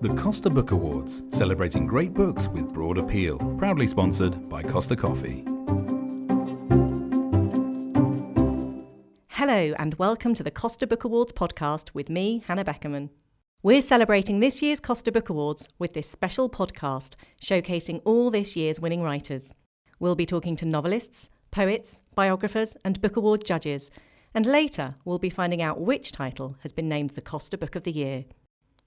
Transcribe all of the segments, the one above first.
The Costa Book Awards, celebrating great books with broad appeal. Proudly sponsored by Costa Coffee. Hello and welcome to the Costa Book Awards podcast with me, Hannah Beckerman. We're celebrating this year's Costa Book Awards with this special podcast showcasing all this year's winning writers. We'll be talking to novelists, poets, biographers and book award judges, and later we'll be finding out which title has been named the Costa Book of the Year.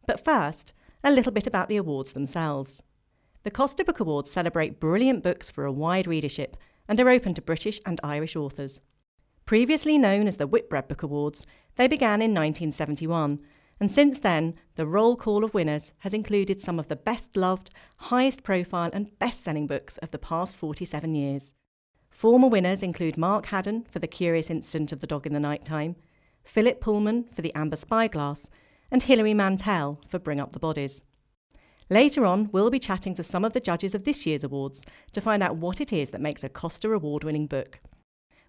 But first, a little bit about the awards themselves. The Costa Book Awards celebrate brilliant books for a wide readership and are open to British and Irish authors. Previously known as the Whitbread Book Awards, they began in 1971, and since then, the roll call of winners has included some of the best-loved, highest-profile and best-selling books of the past 47 years. Former winners include Mark Haddon for The Curious Incident of the Dog in the Night Time, Philip Pullman for The Amber Spyglass, and Hilary Mantel for Bring Up the Bodies. Later on, we'll be chatting to some of the judges of this year's awards to find out what it is that makes a Costa award-winning book.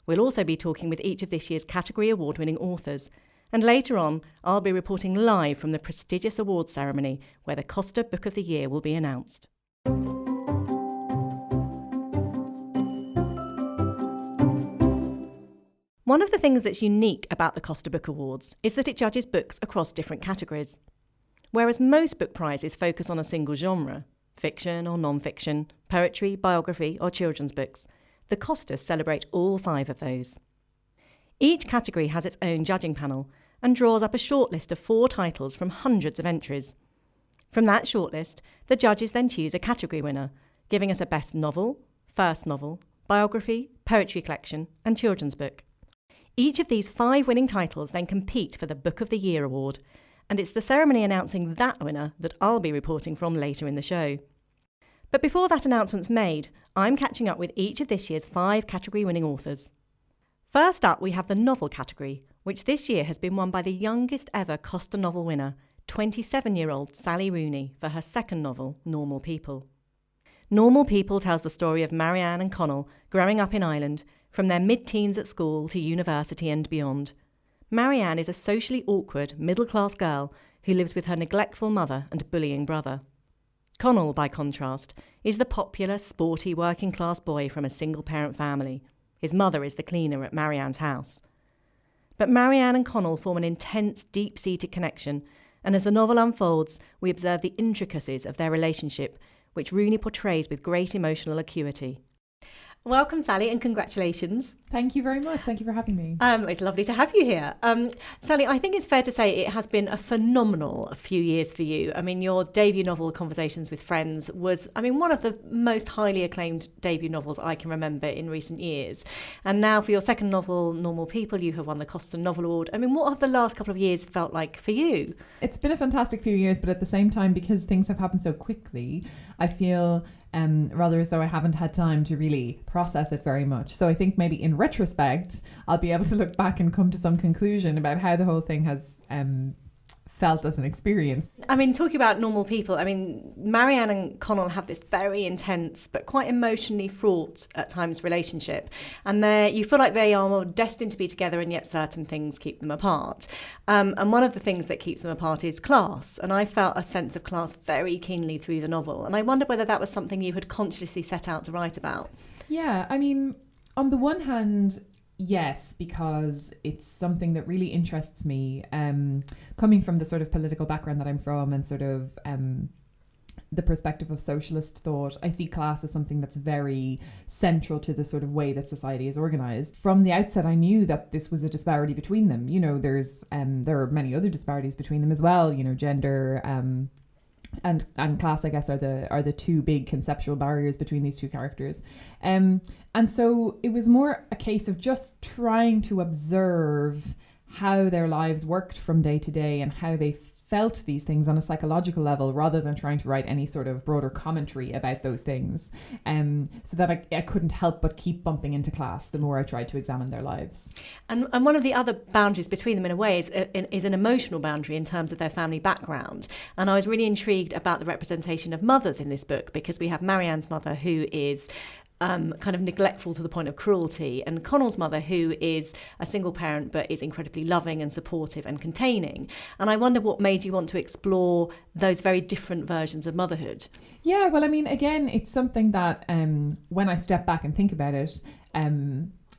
We'll also be talking with each of this year's category award-winning authors, and later on, I'll be reporting live from the prestigious awards ceremony where the Costa Book of the Year will be announced. One of the things that's unique about the Costa Book Awards is that it judges books across different categories. Whereas most book prizes focus on a single genre, fiction or non-fiction, poetry, biography or children's books, the Costas celebrate all 5 of those. Each category has its own judging panel and draws up a shortlist of 4 titles from hundreds of entries. From that shortlist, the judges then choose a category winner, giving us a best novel, first novel, biography, poetry collection and children's book. Each of these 5 winning titles then compete for the Book of the Year award, and it's the ceremony announcing that winner that I'll be reporting from later in the show. But before that announcement's made, I'm catching up with each of this year's 5 category-winning authors. First up, we have the novel category, which this year has been won by the youngest ever Costa novel winner, 27-year-old Sally Rooney, for her second novel, Normal People. Normal People tells the story of Marianne and Connell growing up in Ireland, from their mid-teens at school to university and beyond. Marianne is a socially awkward, middle-class girl who lives with her neglectful mother and bullying brother. Connell, by contrast, is the popular, sporty, working-class boy from a single-parent family. His mother is the cleaner at Marianne's house. But Marianne and Connell form an intense, deep-seated connection, and as the novel unfolds, we observe the intricacies of their relationship, which Rooney portrays with great emotional acuity. Welcome, Sally, and congratulations. Thank you very much. Thank you for having me. It's lovely to have you here. Sally, I think it's fair to say it has been a phenomenal few years for you. I mean, your debut novel, Conversations with Friends, was, one of the most highly acclaimed debut novels I can remember in recent years. And now for your second novel, Normal People, you have won the Costa Novel Award. What have the last couple of years felt like for you? It's been a fantastic few years, but at the same time, because things have happened so quickly, I feel rather as though I haven't had time to really process it very much. So I think maybe in retrospect, I'll be able to look back and come to some conclusion about how the whole thing has felt as an experience. Talking about Normal People, Marianne and Connell have this very intense but quite emotionally fraught at times relationship, and you feel like they are destined to be together, and yet certain things keep them apart. And one of the things that keeps them apart is class, and I felt a sense of class very keenly through the novel, and I wonder whether that was something you had consciously set out to write about. Yeah, on the one hand, yes, because it's something that really interests me, coming from the sort of political background that I'm from and sort of the perspective of socialist thought. I see class as something that's very central to the sort of way that society is organised. From the outset, I knew that this was a disparity between them. There are many other disparities between them as well, gender, and class, I guess, are the 2 big conceptual barriers between these 2 characters. And so it was more a case of just trying to observe how their lives worked from day to day and how they felt these things on a psychological level, rather than trying to write any sort of broader commentary about those things. So that I couldn't help but keep bumping into class the more I tried to examine their lives. And one of the other boundaries between them in a way is an emotional boundary in terms of their family background. And I was really intrigued about the representation of mothers in this book, because we have Marianne's mother, who is kind of neglectful to the point of cruelty, and Connell's mother, who is a single parent but is incredibly loving and supportive and containing. And I wonder what made you want to explore those very different versions of motherhood. Yeah, well, I mean, again, it's something that when I step back and think about it,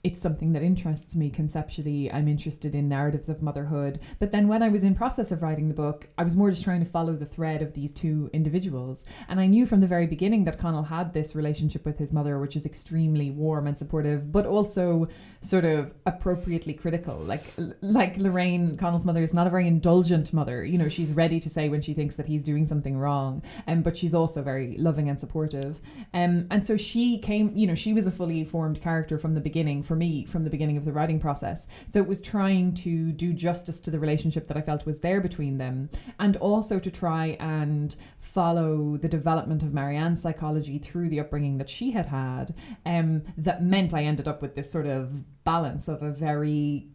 it's something that interests me conceptually. I'm interested in narratives of motherhood. But then when I was in process of writing the book, I was more just trying to follow the thread of these two individuals. And I knew from the very beginning that Connell had this relationship with his mother, which is extremely warm and supportive, but also sort of appropriately critical. Like Lorraine, Connell's mother, is not a very indulgent mother. You know, she's ready to say when she thinks that he's doing something wrong. But she's also very loving and supportive. And so she came, you know, she was a fully formed character from the beginning, for me, from the beginning of the writing process. So it was trying to do justice to the relationship that I felt was there between them, and also to try and follow the development of Marianne's psychology through the upbringing that she had had. That meant I ended up with this sort of balance of a very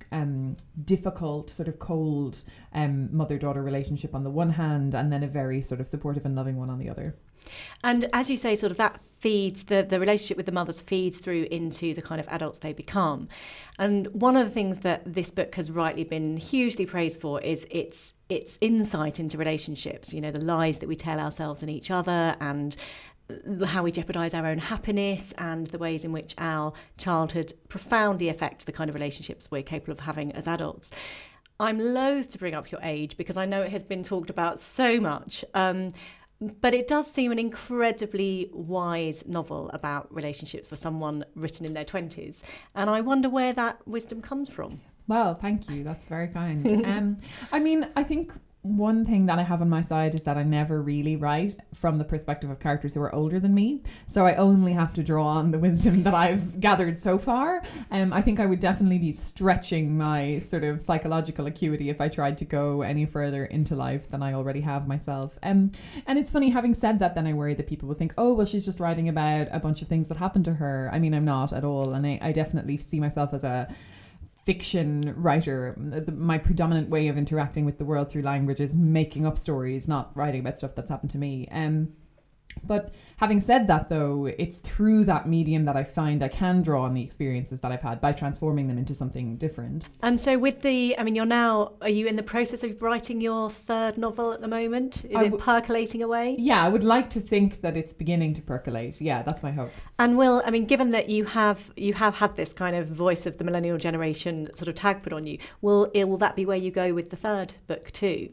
difficult, sort of cold mother-daughter relationship on the one hand, and then a very sort of supportive and loving one on the other. And as you say, sort of that feeds, the relationship with the mothers feeds through into the kind of adults they become. And one of the things that this book has rightly been hugely praised for is its insight into relationships, you know, the lies that we tell ourselves and each other, and how we jeopardise our own happiness, and the ways in which our childhood profoundly affect the kind of relationships we're capable of having as adults. I'm loath to bring up your age because I know it has been talked about so much. But it does seem an incredibly wise novel about relationships for someone written in their 20s. And I wonder where that wisdom comes from. Well, thank you. That's very kind. I mean, I think one thing that I have on my side is that I never really write from the perspective of characters who are older than me. So I only have to draw on the wisdom that I've gathered so far. I think I would definitely be stretching my sort of psychological acuity if I tried to go any further into life than I already have myself. And it's funny, having said that, then I worry that people will think, oh, well, she's just writing about a bunch of things that happened to her. I mean, I'm not at all. And I definitely see myself as a fiction writer. My predominant way of interacting with the world through language is making up stories, not writing about stuff that's happened to me. But having said that, though, it's through that medium that I find I can draw on the experiences that I've had by transforming them into something different. And so with are you in the process of writing your third novel at the moment? Is it percolating away? Yeah, I would like to think that it's beginning to percolate. Yeah, that's my hope. And given that you have had this kind of voice of the millennial generation sort of tag put on you, will that be where you go with the third book too?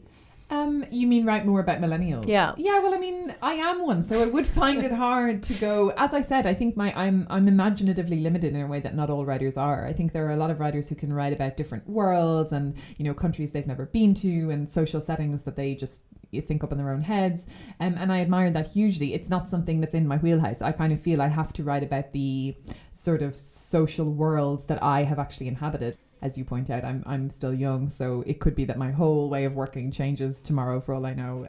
You mean write more about millennials? Yeah. Yeah, well, I mean, I am one, so I would find it hard to go. As I said, I think I'm imaginatively limited in a way that not all writers are. I think there are a lot of writers who can write about different worlds and, you know, countries they've never been to and social settings that they just think up in their own heads. And I admire that hugely. It's not something that's in my wheelhouse. I kind of feel I have to write about the sort of social worlds that I have actually inhabited. As you point out, I'm still young, so it could be that my whole way of working changes tomorrow for all I know.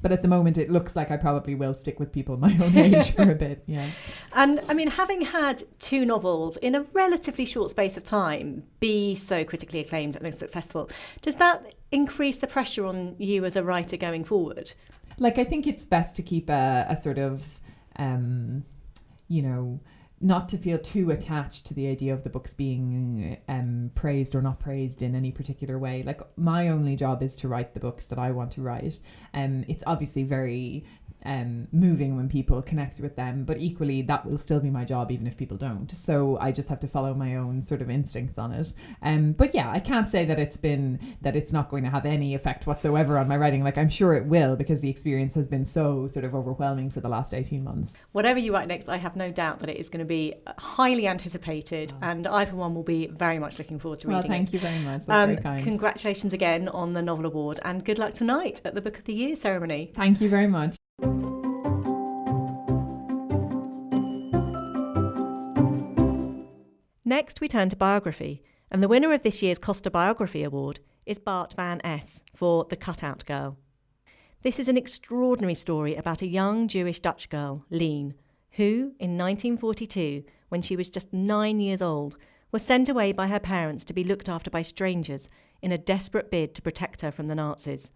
But at the moment, it looks like I probably will stick with people my own age for a bit, yeah. And I mean, having had two novels in a relatively short space of time be so critically acclaimed and successful, does that increase the pressure on you as a writer going forward? Like, I think it's best to keep a sort of, you know, not to feel too attached to the idea of the books being praised or not praised in any particular way. Like, my only job is to write the books that I want to write. It's obviously very moving when people connect with them, but equally that will still be my job even if people don't. So I just have to follow my own sort of instincts on it. But yeah, I can't say that it's not going to have any effect whatsoever on my writing. Like, I'm sure it will, because the experience has been so sort of overwhelming for the last 18 months. Whatever you write next, I have no doubt that it is going to be highly anticipated, and I for one will be very much looking forward to reading it. Well, thank you very much. That's very kind. Congratulations again on the Novel Award, and good luck tonight at the Book of the Year ceremony. Thank you very much. Next, we turn to biography, and the winner of this year's Costa Biography Award is Bart van Es for The Cutout Girl. This is an extraordinary story about a young Jewish Dutch girl, Lien, who, in 1942, when she was just 9 years old, was sent away by her parents to be looked after by strangers in a desperate bid to protect her from the Nazis.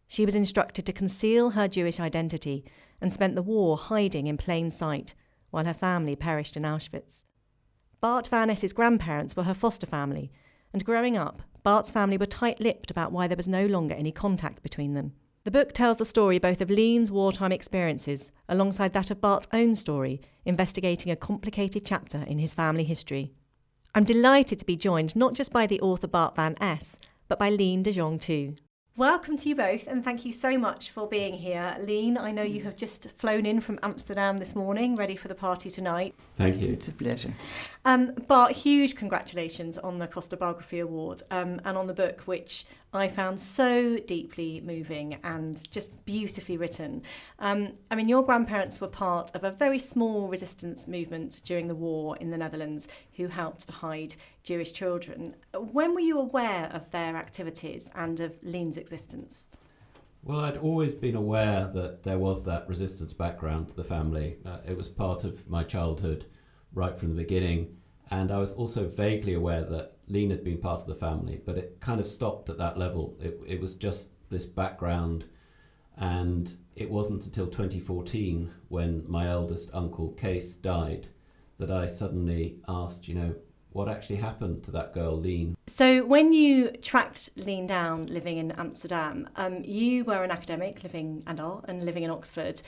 She was instructed to conceal her Jewish identity and spent the war hiding in plain sight, while her family perished in Auschwitz. Bart van Ness's grandparents were her foster family, and growing up, Bart's family were tight-lipped about why there was no longer any contact between them. The book tells the story both of Lean's wartime experiences alongside that of Bart's own story, investigating a complicated chapter in his family history. I'm delighted to be joined not just by the author Bart van Ness, but by Lean de Jong too. Welcome to you both, and thank you so much for being here. Lean, I know you have just flown in from Amsterdam this morning, ready for the party tonight. Thank you. It's a pleasure. Bart, huge congratulations on the Costa Biography Award and on the book, which I found so deeply moving and just beautifully written. Your grandparents were part of a very small resistance movement during the war in the Netherlands who helped to hide Jewish children. When were you aware of their activities and of Lean's existence? Well, I'd always been aware that there was that resistance background to the family. It was part of my childhood right from the beginning. And I was also vaguely aware that Lean had been part of the family, but it kind of stopped at that level. It was just this background. And it wasn't until 2014, when my eldest uncle, Kosta, died, that I suddenly asked, what actually happened to that girl, Lean? So when you tracked Lean down living in Amsterdam, you were an academic living in Oxford.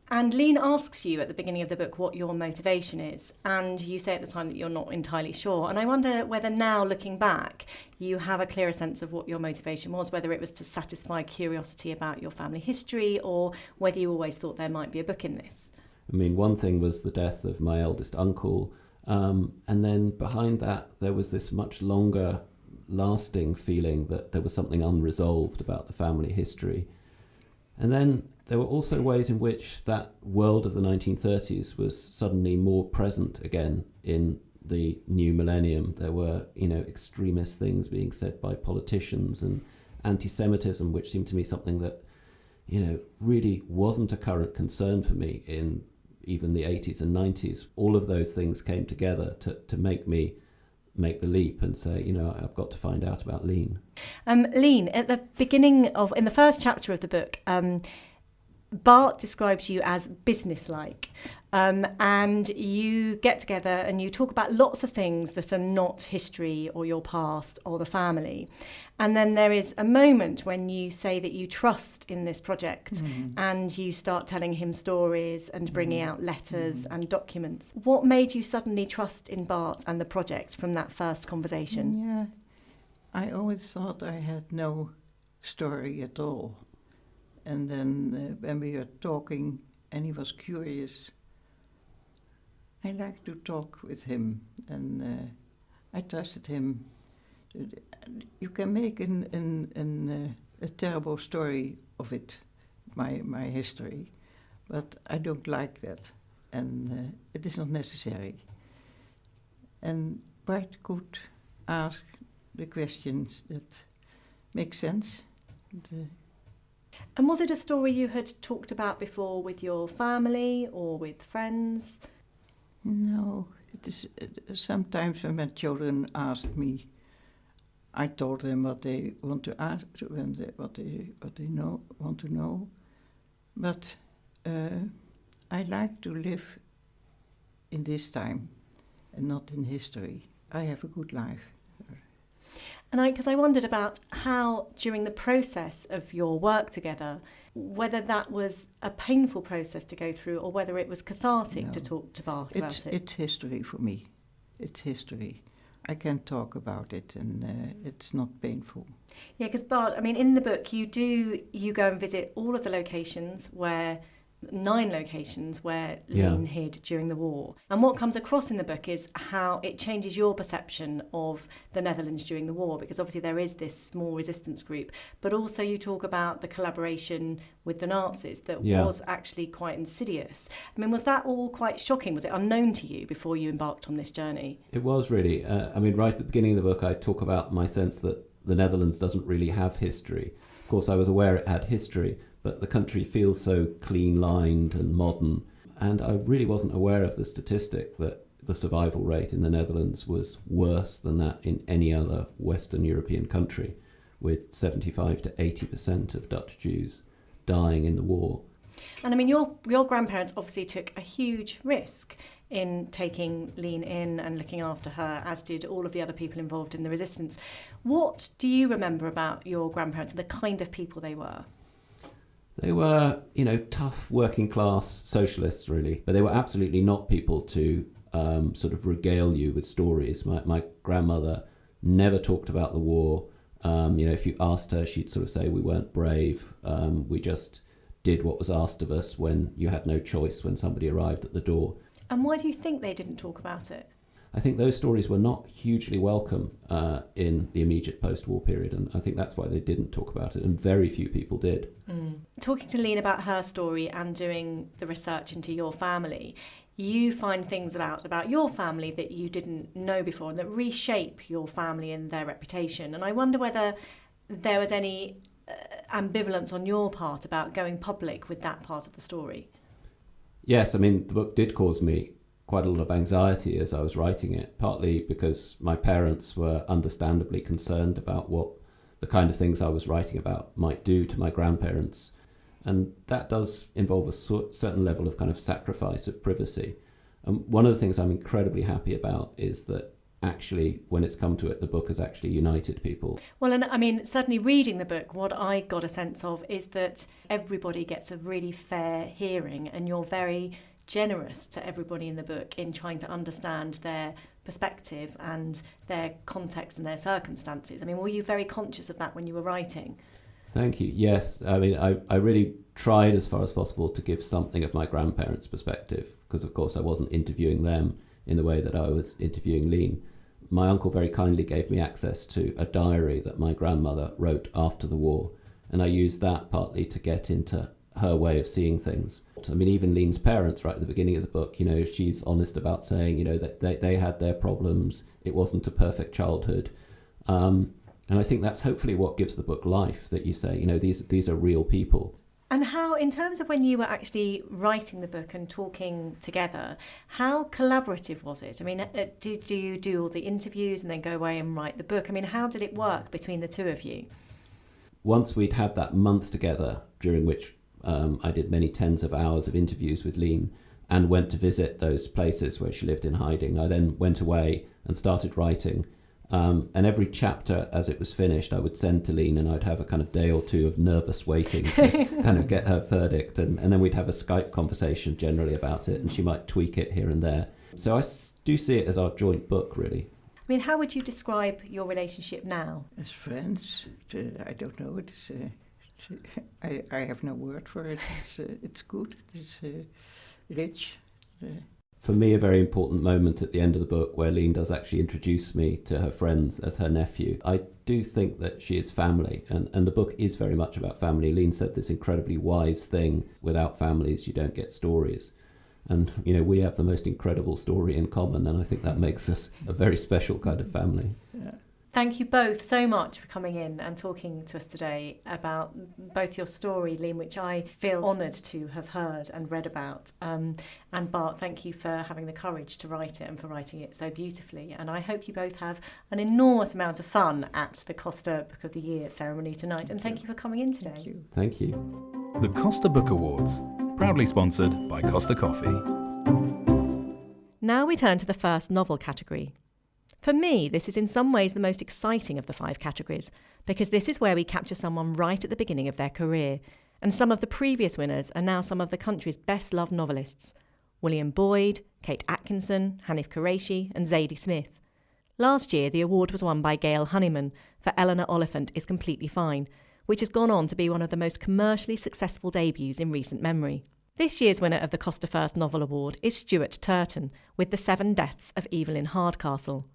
And Lean asks you at the beginning of the book what your motivation is. And you say at the time that you're not entirely sure. And I wonder whether now, looking back, you have a clearer sense of what your motivation was, whether it was to satisfy curiosity about your family history or whether you always thought there might be a book in this. One thing was the death of my eldest uncle. And then behind that, there was this much longer lasting feeling that there was something unresolved about the family history. And then there were also ways in which that world of the 1930s was suddenly more present again in the new millennium. There were, extremist things being said by politicians and anti-Semitism, which seemed to me something that, really wasn't a current concern for me in even the 80s and 90s. All of those things came together to make me make the leap and say, I've got to find out about Lean. Lean, at the beginning in the first chapter of the book, Bart describes you as businesslike, and you get together and you talk about lots of things that are not history or your past or the family. And then there is a moment when you say that you trust in this project and you start telling him stories and bringing out letters and documents. What made you suddenly trust in Bart and the project from that first conversation? Yeah, I always thought I had no story at all. And then when we were talking and he was curious, I liked to talk with him and I trusted him. You can make a terrible story of it, my history, but I don't like that and it is not necessary. And Bart could ask the questions that make sense. And was it a story you had talked about before with your family or with friends? No, it is sometimes when my children ask me, I told them what they want to ask, what they want to know. But I like to live in this time and not in history. I have a good life. And because I wondered about how, during the process of your work together, whether that was a painful process to go through or whether it was cathartic to talk to Bart about it. It's history for me. It's history. I can talk about it and it's not painful. Yeah, because Bart, in the book you go and visit all of the locations 9 locations where Lean hid during the war. And what comes across in the book is how it changes your perception of the Netherlands during the war, because obviously there is this small resistance group, but also you talk about the collaboration with the Nazis that was actually quite insidious. Was that all quite shocking? Was it unknown to you before you embarked on this journey? It was really. Right at the beginning of the book, I talk about my sense that the Netherlands doesn't really have history. Of course, I was aware it had history, but the country feels so clean-lined and modern. And I really wasn't aware of the statistic that the survival rate in the Netherlands was worse than that in any other Western European country, with 75 to 80% of Dutch Jews dying in the war. And I mean, your grandparents obviously took a huge risk in taking Lean in and looking after her, as did all of the other people involved in the resistance. What do you remember about your grandparents and the kind of people they were? They were, tough working class socialists, really, but they were absolutely not people to sort of regale you with stories. My grandmother never talked about the war. If you asked her, she'd sort of say we weren't brave. We just did what was asked of us when you had no choice when somebody arrived at the door. And why do you think they didn't talk about it? I think those stories were not hugely welcome in the immediate post-war period, and I think that's why they didn't talk about it, and very few people did. Talking to Lean about her story and doing the research into your family, you find things about your family that you didn't know before and that reshape your family and their reputation. And I wonder whether there was any ambivalence on your part about going public with that part of the story. Yes, I mean, the book did cause me quite a lot of anxiety as I was writing it, partly because my parents were understandably concerned about what the kind of things I was writing about might do to my grandparents. And that does involve a certain level of kind of sacrifice of privacy. And one of the things I'm incredibly happy about is that actually, when it's come to it, the book has actually united people. Well, and I mean, certainly reading the book, what I got a sense of is that everybody gets a really fair hearing, and you're very generous to everybody in the book in trying to understand their perspective and their context and their circumstances. I mean, were you very conscious of that when you were writing? Thank you. Yes. I mean, I really tried as far as possible to give something of my grandparents' perspective, because, of course, I wasn't interviewing them in the way that I was interviewing Lean. My uncle very kindly gave me access to a diary that my grandmother wrote after the war, and I used that partly to get into her way of seeing things. I mean, even Lean's parents, right at the beginning of the book, she's honest about saying, that they had their problems. It wasn't a perfect childhood. And I think that's hopefully what gives the book life, that you say, these are real people. And how, in terms of when you were actually writing the book and talking together, how collaborative was it? I mean, did you do all the interviews and then go away and write the book? I mean, how did it work between the two of you? Once we'd had that month together, during which I did many tens of hours of interviews with Lean and went to visit those places where she lived in hiding, I then went away and started writing. And every chapter, as it was finished, I would send to Lean, and I'd have a kind of day or two of nervous waiting to kind of get her verdict. And then we'd have a Skype conversation generally about it, and she might tweak it here and there. So I do see it as our joint book, really. I mean, how would you describe your relationship now? As friends, I don't know. I have no word for it. It's good. It's rich. For me, a very important moment at the end of the book where Lean does actually introduce me to her friends as her nephew. I do think that she is family, and the book is very much about family. Lean said this incredibly wise thing: without families, you don't get stories. And, we have the most incredible story in common, and I think that makes us a very special kind of family. Yeah. Thank you both so much for coming in and talking to us today about both your story, Lean, which I feel honoured to have heard and read about. And Bart, thank you for having the courage to write it and for writing it so beautifully. And I hope you both have an enormous amount of fun at the Costa Book of the Year ceremony tonight. And thank you for coming in today. Thank you. Thank you. The Costa Book Awards, proudly sponsored by Costa Coffee. Now we turn to the first novel category. For me, this is in some ways the most exciting of the 5 categories, because this is where we capture someone right at the beginning of their career, and some of the previous winners are now some of the country's best-loved novelists: William Boyd, Kate Atkinson, Hanif Qureshi and Zadie Smith. Last year, the award was won by Gail Honeyman for Eleanor Oliphant is Completely Fine, which has gone on to be one of the most commercially successful debuts in recent memory. This year's winner of the Costa First Novel Award is Stuart Hurtin with The 7 Deaths of Evylyn Hardcastle.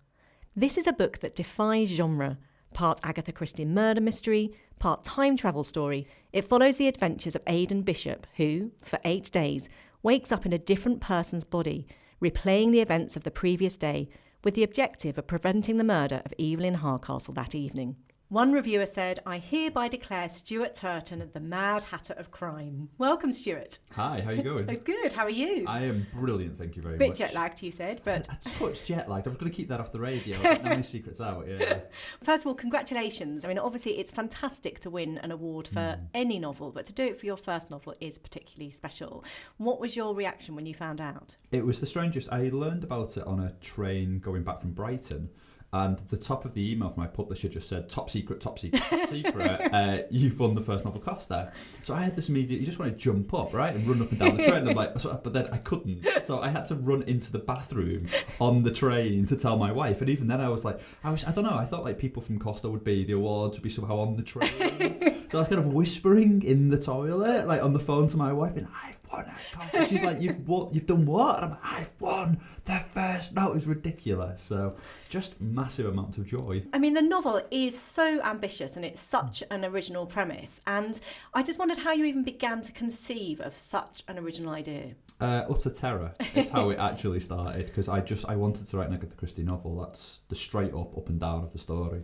This is a book that defies genre, part Agatha Christie murder mystery, part time travel story. It follows the adventures of Aidan Bishop, who, for 8 days, wakes up in a different person's body, replaying the events of the previous day, with the objective of preventing the murder of Evylyn Hardcastle that evening. One reviewer said, "I hereby declare Stuart Hurtin the Mad Hatter of Crime." Welcome, Stuart. Hi, how are you going? Oh, good. How are you? I am brilliant, thank you very Bit much. jet lagged, you said, but A touch jet lagged. I was going to keep that off the radio. But now my secret's out. Yeah. first of all, congratulations. I mean, obviously, it's fantastic to win an award for any novel, but to do it for your first novel is particularly special. What was your reaction when you found out? It was the strangest. I learned about it on a train going back from Brighton. And the top of the email from my publisher just said, top secret, top secret, top secret, you've won the first novel Costa. So I had this immediate, you just want to jump up, right, and run up and down the train. And I'm like, but then I couldn't. So I had to run into the bathroom on the train to tell my wife. And even then I was like, I don't know, I thought like people from Costa would be, the awards would be somehow on the train. So I was kind of whispering in the toilet, like on the phone to my wife, and I've won at Costa. She's like, you've done what? And I'm like, I've won the first. No, it was ridiculous. So just massive amounts of joy. I mean, the novel is so ambitious and it's such an original premise. And I just wondered how you even began to conceive of such an original idea. Utter terror is how it actually started, because I wanted to write an Agatha Christie novel that's the straight up and down of the story.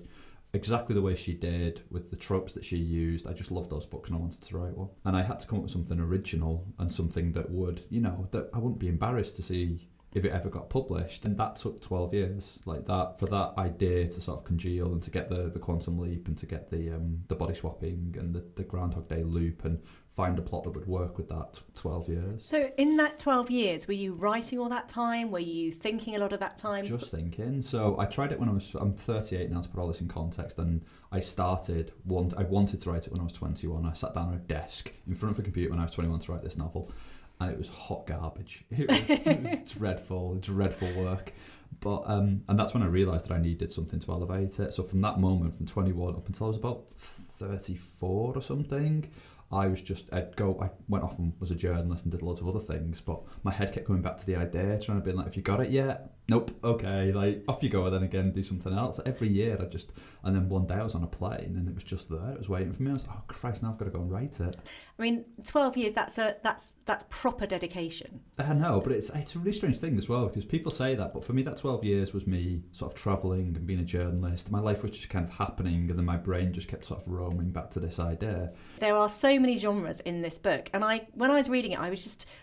Exactly the way she did, with the tropes that she used. I just loved those books and I wanted to write one. And I had to come up with something original and something that would, that I wouldn't be embarrassed to see if it ever got published. And that took 12 years, like that, for that idea to sort of congeal and to get the quantum leap and to get the body swapping and the Groundhog Day loop and find a plot that would work with that. Took 12 years. So in that 12 years, were you writing all that time? Were you thinking a lot of that time? Just thinking. So I tried it when I'm 38 now, to put all this in context, and I wanted to write it when I was 21. I sat down at a desk in front of a computer when I was 21 to write this novel. And it was hot garbage. It was dreadful work. But and that's when I realised that I needed something to elevate it. So from that moment, from 21 up until I was about 34 or something, I went off and was a journalist and did loads of other things, but my head kept coming back to the idea, trying to be like, have you got it yet? Nope, okay, like off you go, and then again do something else. Every year and then one day I was on a plane and it was just there, it was waiting for me. I was like, oh Christ, now I've got to go and write it. I mean, 12 years, that's proper dedication. I know, but it's a really strange thing as well, because people say that, but for me that 12 years was me sort of travelling and being a journalist. My life was just kind of happening, and then my brain just kept sort of roaming back to this idea. There are so many genres in this book, and when I was reading it,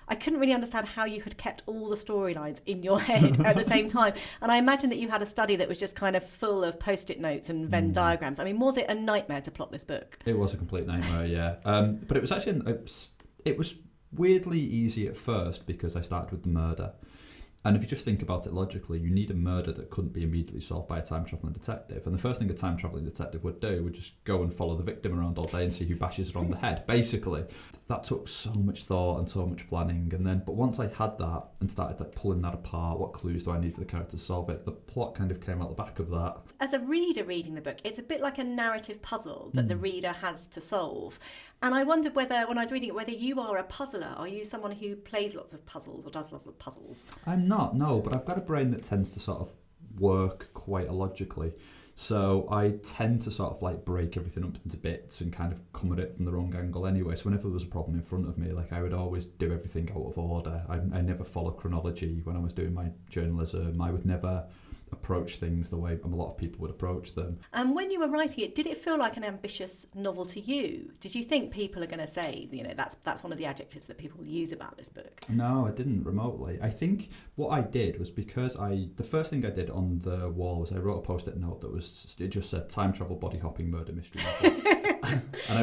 I couldn't really understand how you had kept all the storylines in your head at the same time. And I imagine that you had a study that was just kind of full of post-it notes and Venn diagrams. I mean, was it a nightmare to plot this book? It was a complete nightmare, yeah. But it was actually it was weirdly easy at first, because I started with the murder. And if you just think about it logically, you need a murder that couldn't be immediately solved by a time-travelling detective. And the first thing a time-travelling detective would do would just go and follow the victim around all day and see who bashes her on the head, basically. That took so much thought and so much planning. But once I had that and started pulling that apart, what clues do I need for the character to solve it, the plot kind of came out the back of that. As a reader reading the book, it's a bit like a narrative puzzle that the reader has to solve. And I wondered when I was reading it, whether you are a puzzler. Are you someone who plays lots of puzzles or does lots of puzzles? I'm not, no, but I've got a brain that tends to sort of work quite illogically. So I tend to sort of like break everything up into bits and kind of come at it from the wrong angle anyway. So whenever there was a problem in front of me, like I would always do everything out of order. I never follow chronology when I was doing my journalism. I would never approach things the way a lot of people would approach them. And when you were writing it, did it feel like an ambitious novel to you? Did you think people are going to say, that's one of the adjectives that people will use about this book? No, I didn't remotely. I think what I did was, because the first thing I did on the wall was I wrote a post-it note it just said time travel body hopping murder mystery novel.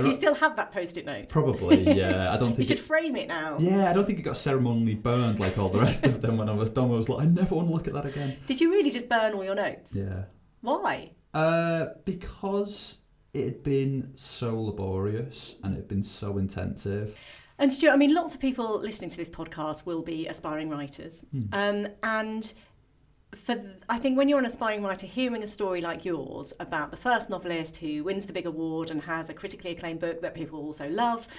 Do you still have that post-it note? Probably, yeah. I don't think you should frame it now. Yeah, I don't think it got ceremonially burned like all the rest of them when I was done. I was like, I never want to look at that again. Did you really just burn all your notes? Yeah. Why? Because it had been so laborious and it had been so intensive. And Stuart, I mean, lots of people listening to this podcast will be aspiring writers. And I think when you're an aspiring writer, hearing a story like yours about the first novelist who wins the big award and has a critically acclaimed book that people also love,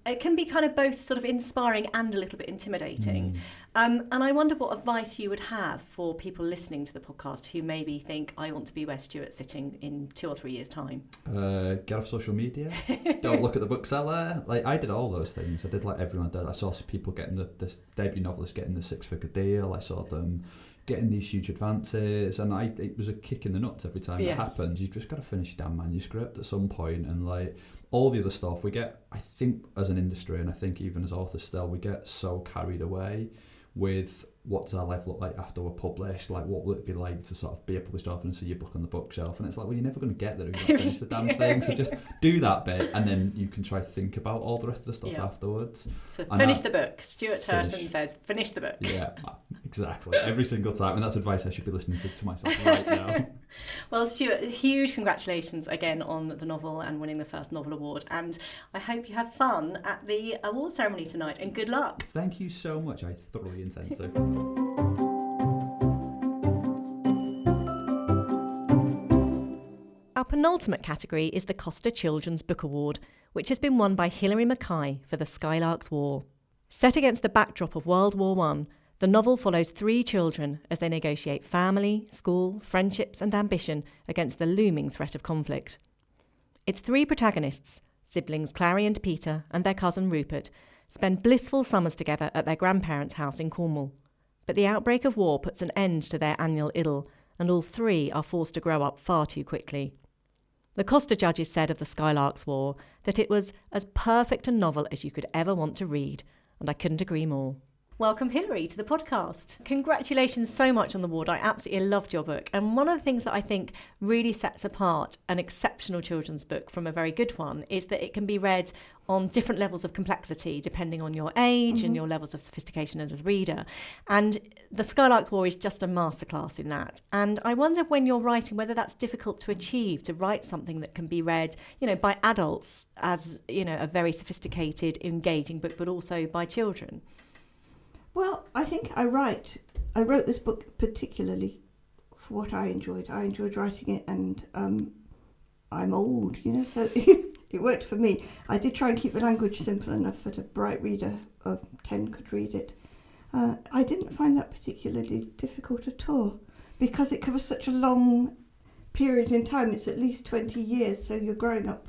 it can be kind of both sort of inspiring and a little bit intimidating. And I wonder what advice you would have for people listening to the podcast who maybe think, I want to be where Stuart's sitting in 2 or 3 years' time. Get off social media. Don't look at the bookseller. Like, I did all those things. I did like everyone did. I saw some people getting this debut novelist getting the 6-figure deal. I saw them getting these huge advances, and it was a kick in the nuts every time Yes. it happened. You've just got to finish your damn manuscript at some point, and like all the other stuff we get, I think as an industry, and I think even as authors still, we get so carried away with what does our life look like after we're published, like what will it be like to sort of be a published author and see your book on the bookshelf, and it's like, well, you're never going to get there if you don't finish the damn thing, so just do that bit and then you can try to think about all the rest of the stuff afterwards. Finish the book. Stuart Hurtin says, finish the book. Yeah, exactly. Every single time, and that's advice I should be listening to myself right now. Well, Stuart, huge congratulations again on the novel and winning the first novel award, and I hope you have fun at the award ceremony tonight, and good luck. Thank you so much. I thoroughly intend to. Our penultimate category is the Costa Children's Book Award, which has been won by Hilary Mackay for The Skylark's War. Set against the backdrop of World War I, the novel follows 3 children as they negotiate family, school, friendships and ambition against the looming threat of conflict. Its 3 protagonists, siblings Clary and Peter and their cousin Rupert, spend blissful summers together at their grandparents' house in Cornwall. But the outbreak of war puts an end to their annual idyll, and all 3 are forced to grow up far too quickly. The Kosta judges said of The Skylark's War that it was as perfect a novel as you could ever want to read, and I couldn't agree more. Welcome, Hilary, to the podcast. Congratulations so much on the award. I absolutely loved your book. And one of the things that I think really sets apart an exceptional children's book from a very good one is that it can be read on different levels of complexity depending on your age and your levels of sophistication as a reader. And The Skylark's War is just a masterclass in that. And I wonder when you're writing whether that's difficult to achieve, to write something that can be read, by adults as, a very sophisticated, engaging book, but also by children. Well, I think I wrote this book particularly for what I enjoyed. I enjoyed writing it, and I'm old, so it worked for me. I did try and keep the language simple enough that a bright reader of 10 could read it. I didn't find that particularly difficult at all, because it covers such a long period in time. It's at least 20 years, so you're growing up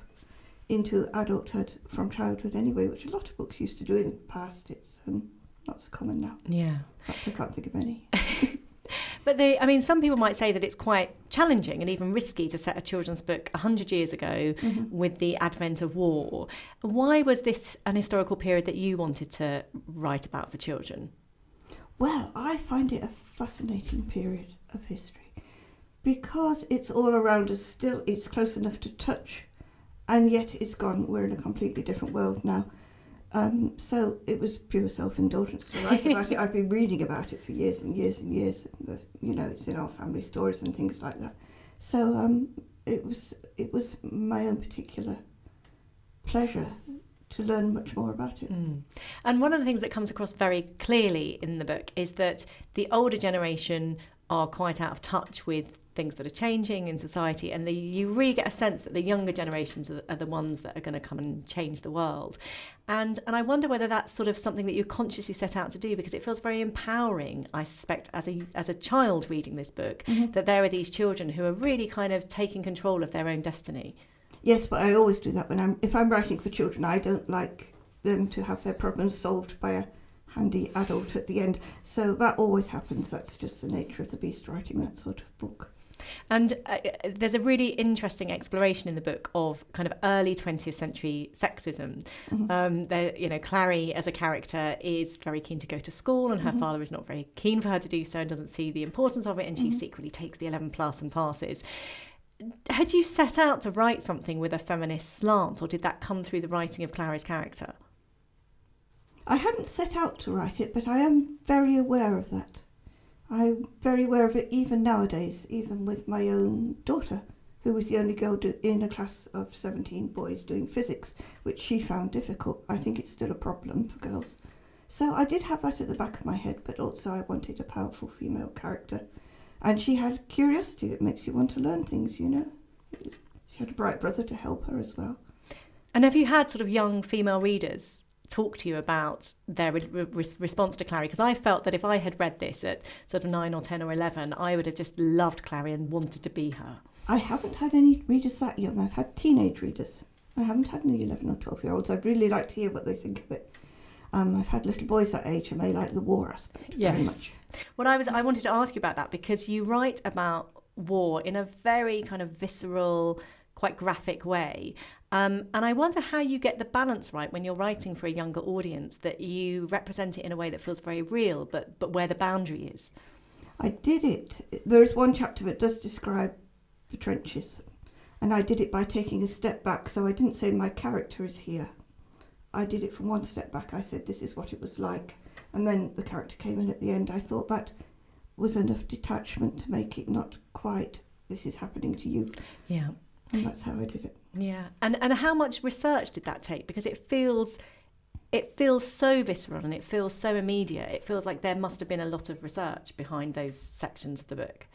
into adulthood from childhood anyway, which a lot of books used to do in the past. It's not so common now. Yeah. In fact, I can't think of any. But some people might say that it's quite challenging and even risky to set a children's book 100 years ago with the advent of war. Why was this an historical period that you wanted to write about for children? Well, I find it a fascinating period of history because it's all around us still. It's close enough to touch, and yet it's gone. We're in a completely different world now. So it was pure self-indulgence to write about it. I've been reading about it for years and years and years. It's in our family stories and things like that. So it was my own particular pleasure to learn much more about it. And one of the things that comes across very clearly in the book is that the older generation are quite out of touch with things that are changing in society, and you really get a sense that the younger generations are the ones that are going to come and change the world. And I wonder whether that's sort of something that you consciously set out to do, because it feels very empowering, I suspect, as a child reading this book, that there are these children who are really kind of taking control of their own destiny. Yes, but I always do that if I'm writing for children. I don't like them to have their problems solved by a handy adult at the end. So that always happens. That's just the nature of the beast, writing that sort of book. And there's a really interesting exploration in the book of kind of early 20th century sexism. Clary as a character is very keen to go to school, and her father is not very keen for her to do so and doesn't see the importance of it, and she secretly takes the 11 plus and passes. Had you set out to write something with a feminist slant, or did that come through the writing of Clary's character? I hadn't set out to write it, but I am very aware of that. I'm very aware of it even nowadays, even with my own daughter, who was the only girl in a class of 17 boys doing physics, which she found difficult. I think it's still a problem for girls. So I did have that at the back of my head, but also I wanted a powerful female character. And she had curiosity. It makes you want to learn things, She had a bright brother to help her as well. And have you had sort of young female readers talk to you about their response to Clary? Because I felt that if I had read this at sort of 9 or 10 or 11, I would have just loved Clary and wanted to be her. I haven't had any readers that young. I've had teenage readers. I haven't had any 11 or 12-year-olds. I'd really like to hear what they think of it. I've had little boys that age, and they like the war aspect very much. Well, I wanted to ask you about that because you write about war in a very kind of visceral, quite graphic way. And I wonder how you get the balance right when you're writing for a younger audience, that you represent it in a way that feels very real, but where the boundary is. I did it. There is one chapter that does describe the trenches, and I did it by taking a step back. So I didn't say my character is here. I did it from one step back. I said this is what it was like, and then the character came in at the end. I thought that was enough detachment to make it not quite this is happening to you. Yeah. And that's how I did it. Yeah. And how much research did that take? Because it feels so visceral and it feels so immediate. It feels like there must have been a lot of research behind those sections of the book.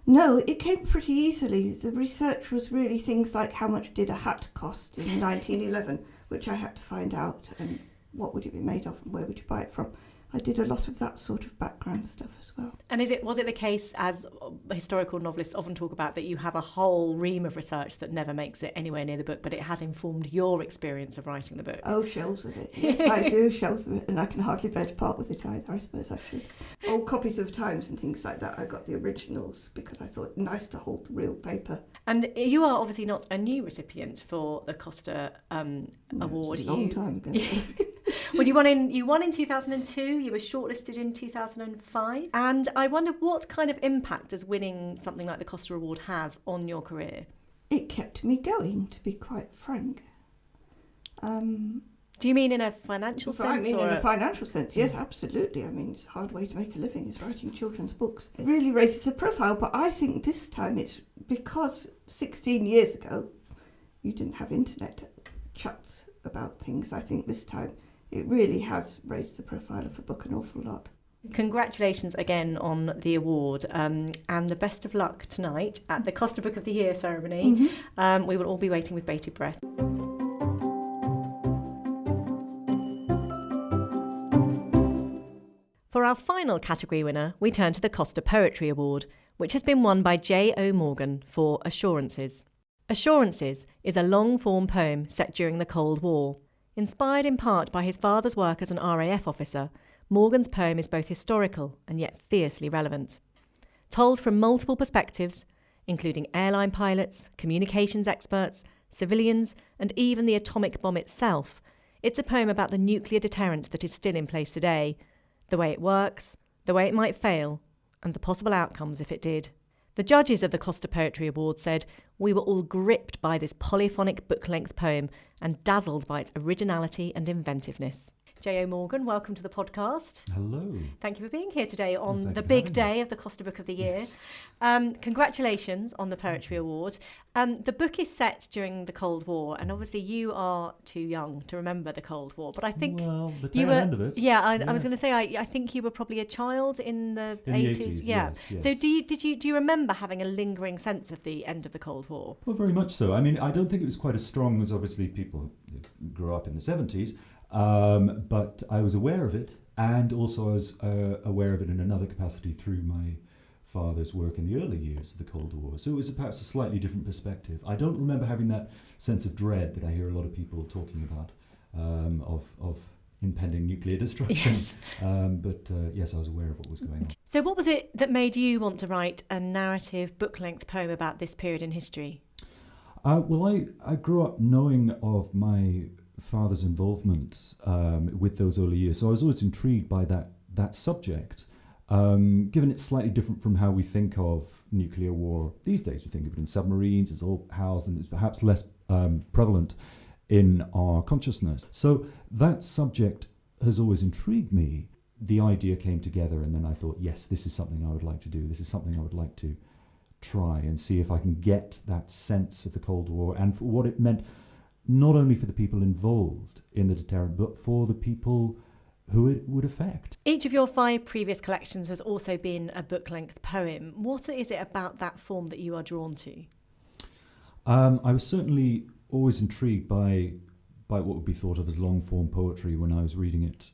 No, it came pretty easily. The research was really things like how much did a hat cost in 1911, which I had to find out, and what would it be made of and where would you buy it from. I did a lot of that sort of background stuff as well. And was it the case, as historical novelists often talk about, that you have a whole ream of research that never makes it anywhere near the book, but it has informed your experience of writing the book? Oh, shelves of it. Yes, I do, shelves of it. And I can hardly bear to part with it either, I suppose I should. Old copies of Times and things like that. I got the originals because I thought nice to hold the real paper. And you are obviously not a new recipient for the Costa Award. It was a long time ago. Well, you won in 2002, you were shortlisted in 2005, and I wonder what kind of impact does winning something like the Costa Award have on your career? It kept me going, to be quite frank. Do you mean in a financial sense? I mean in a financial sense, yes, absolutely. I mean, it's a hard way to make a living, is writing children's books. It really raises the profile, but I think this time it's because 16 years ago you didn't have internet chats about things. I think this time it really has raised the profile of the book an awful lot. Congratulations again on the award, and the best of luck tonight at the Costa Book of the Year ceremony. Mm-hmm. We will all be waiting with bated breath. For our final category winner, we turn to the Costa Poetry Award, which has been won by J.O. Morgan for Assurances. Assurances is a long-form poem set during the Cold War. Inspired in part by his father's work as an RAF officer, Morgan's poem is both historical and yet fiercely relevant. Told from multiple perspectives, including airline pilots, communications experts, civilians, and even the atomic bomb itself, it's a poem about the nuclear deterrent that is still in place today, the way it works, the way it might fail, and the possible outcomes if it did. The judges of the Costa Poetry Award said, "We were all gripped by this polyphonic book-length poem and dazzled by its originality and inventiveness." J.O. Morgan, welcome to the podcast. Hello. Thank you for being here today on Thank the you for big having day me. of the Costa Book of the Year. Yes. Congratulations on the Poetry Award. The book is set during the Cold War, and obviously you are too young to remember the Cold War, but I think Well, the you tail were, end of it. Yeah, I was Yes. going to say, I think you were probably a child in the In the 80s. 80s, Yeah. yes, yes. So do you remember having a lingering sense of the end of the Cold War? Well, very much so. I mean, I don't think it was quite as strong as obviously people who grew up in the 70s, but I was aware of it, and also I was aware of it in another capacity through my father's work in the early years of the Cold War. So it was perhaps a slightly different perspective. I don't remember having that sense of dread that I hear a lot of people talking about, of impending nuclear destruction. Yes. But yes, I was aware of what was going on. So what was it that made you want to write a narrative book-length poem about this period in history? Well, I grew up knowing of my father's involvement with those early years, so I was always intrigued by that subject. Given it's slightly different from how we think of nuclear war these days, we think of it in submarines, it's all housed, and it's perhaps less prevalent in our consciousness. So that subject has always intrigued me. The idea came together, and then I thought, yes, this is something I would like to do. This is something I would like to try and see if I can get that sense of the Cold War and for what it meant, not only for the people involved in the deterrent, but for the people who it would affect. Each of your 5 previous collections has also been a book-length poem. What is it about that form that you are drawn to? I was certainly always intrigued by what would be thought of as long-form poetry when I was reading it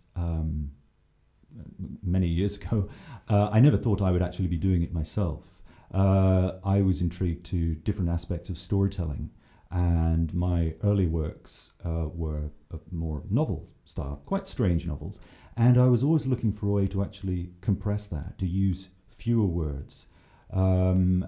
many years ago. I never thought I would actually be doing it myself. I was intrigued to different aspects of storytelling, And my early works were of more novel style, quite strange novels. And I was always looking for a way to actually compress that, to use fewer words. And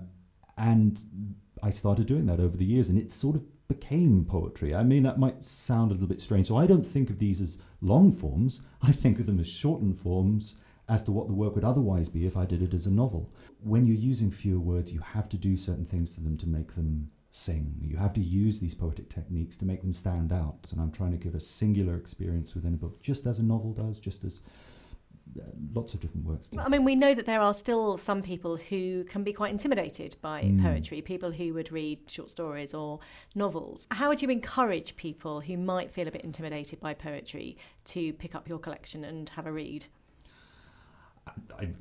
I started doing that over the years, and it sort of became poetry. I mean, that might sound a little bit strange. So I don't think of these as long forms. I think of them as shortened forms as to what the work would otherwise be if I did it as a novel. When you're using fewer words, you have to do certain things to them to make them sing. You have to use these poetic techniques to make them stand out. And I'm trying to give a singular experience within a book, just as a novel does, just as lots of different works do. I mean, we know that there are still some people who can be quite intimidated by poetry, people who would read short stories or novels. How would you encourage people who might feel a bit intimidated by poetry to pick up your collection and have a read?